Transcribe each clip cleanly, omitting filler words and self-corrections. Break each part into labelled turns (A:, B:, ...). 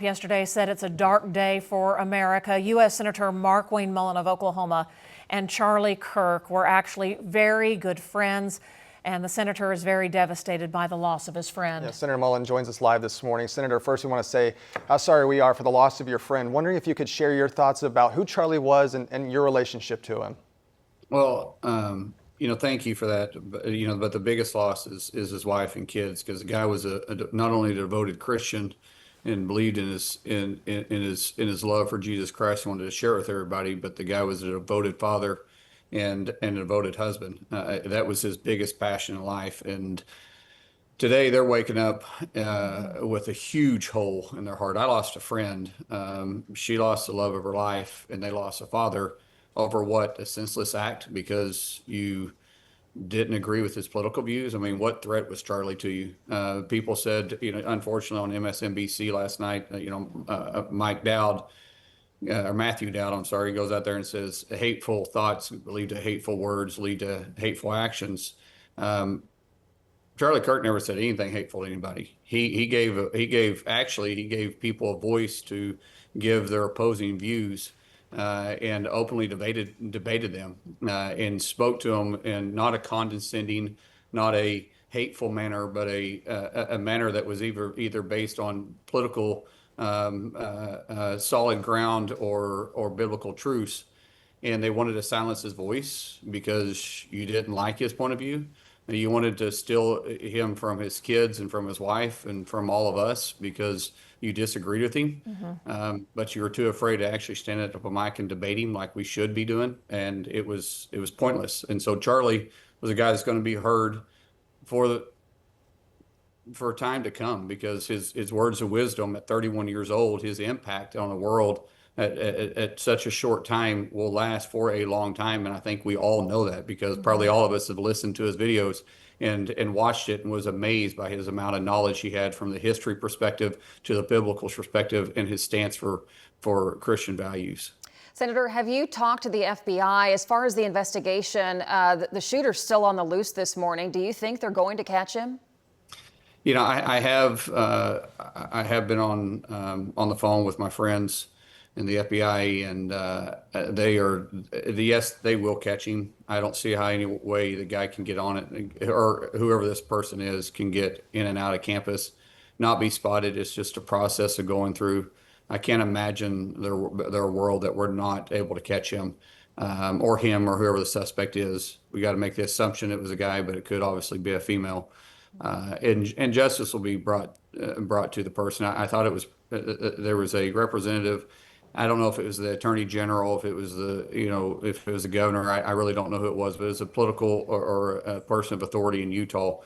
A: Yesterday said it's a dark day for America. U.S. Senator Markwayne Mullin of Oklahoma and Charlie Kirk were actually very good friends, and the senator is very devastated by the loss of his friend.
B: Yeah, Senator Mullin joins us live this morning. Senator, first we want to say how sorry we are for the loss of your friend. Wondering if you could share your thoughts about who Charlie was and your relationship to him.
C: Well, thank you for that. But the biggest loss is his wife and kids, because the guy was not only a devoted Christian and believed in his love for Jesus Christ and wanted to share it with everybody, but the guy was a devoted father and a devoted husband. That was his biggest passion in life. And today they're waking up with a huge hole in their heart. I lost a friend. She lost the love of her life, and they lost a father over what? A senseless act because you didn't agree with his political views. I mean, what threat was Charlie to you? People said, unfortunately on MSNBC last night, Mike Dowd, or Matthew Dowd, I'm sorry, goes out there and says hateful thoughts lead to hateful words, lead to hateful actions. Charlie Kirk never said anything hateful to anybody. He gave people a voice to give their opposing views. And openly debated them and spoke to them in not a condescending, not a hateful manner, but a manner that was either based on political solid ground or biblical truths. And they wanted to silence his voice because you didn't like his point of view. And you wanted to steal him from his kids and from his wife and from all of us because you disagreed with him. Mm-hmm. But you were too afraid to actually stand up a mic and debate him like we should be doing. And it was pointless. And so Charlie was a guy that's going to be heard for time to come, because his words of wisdom at 31 years old, his impact on the world at such a short time will last for a long time. And I think we all know that, because probably all of us have listened to his videos and watched it and was amazed by his amount of knowledge he had from the history perspective to the biblical perspective and his stance for Christian values.
D: Senator, have you talked to the FBI as far as the investigation? The shooter's still on the loose this morning. Do you think they're going to catch him?
C: I have been on the phone with my friends in the FBI, and yes, they will catch him. I don't see how any way the guy can get on it, or whoever this person is can get in and out of campus, not be spotted. It's just a process of going through. I can't imagine their world that we're not able to catch him, or whoever the suspect is. We got to make the assumption it was a guy, but it could obviously be a female. And justice will be brought to the person. I thought it was there was a representative. I don't know if it was the attorney general, if it was if it was the governor. I really don't know who it was, but it was a political or a person of authority in Utah.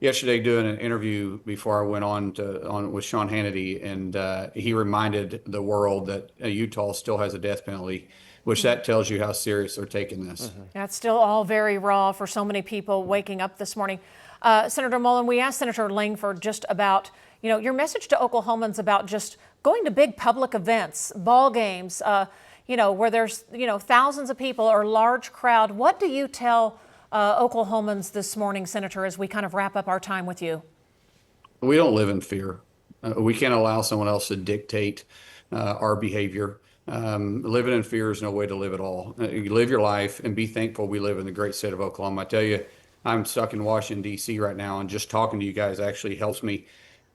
C: Yesterday, doing an interview before I went on with Sean Hannity, and he reminded the world that Utah still has a death penalty, which that tells you how serious they're taking this.
A: Mm-hmm. That's still all very raw for so many people waking up this morning. Senator Mullin, we asked Senator Langford just about, your message to Oklahomans about just going to big public events, ball games, where there's, thousands of people or large crowd. What do you tell Oklahomans this morning, Senator, as we kind of wrap up our time with you?
C: We don't live in fear. We can't allow someone else to dictate our behavior. Living in fear is no way to live at all. You live your life and be thankful we live in the great state of Oklahoma. I tell you, I'm stuck in Washington, D.C. right now, and just talking to you guys actually helps me,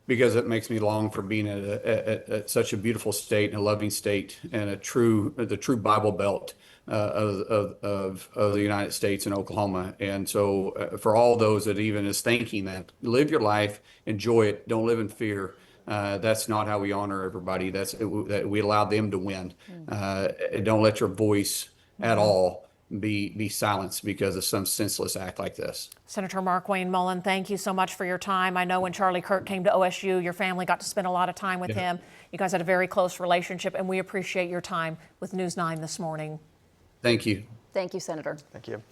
C: because it makes me long for being at such a beautiful state and a loving state and the true Bible Belt of the United States and Oklahoma. And so for all those that even is thinking that, live your life, enjoy it, don't live in fear. That's not how we honor everybody. That we allow them to win. Don't let your voice at all be silenced because of some senseless act like this.
A: Senator Markwayne Mullin, thank you so much for your time. I know when Charlie Kirk came to OSU, your family got to spend a lot of time with him. You guys had a very close relationship, and we appreciate your time with News 9 this morning.
C: Thank you.
D: Thank you, Senator.
B: Thank you.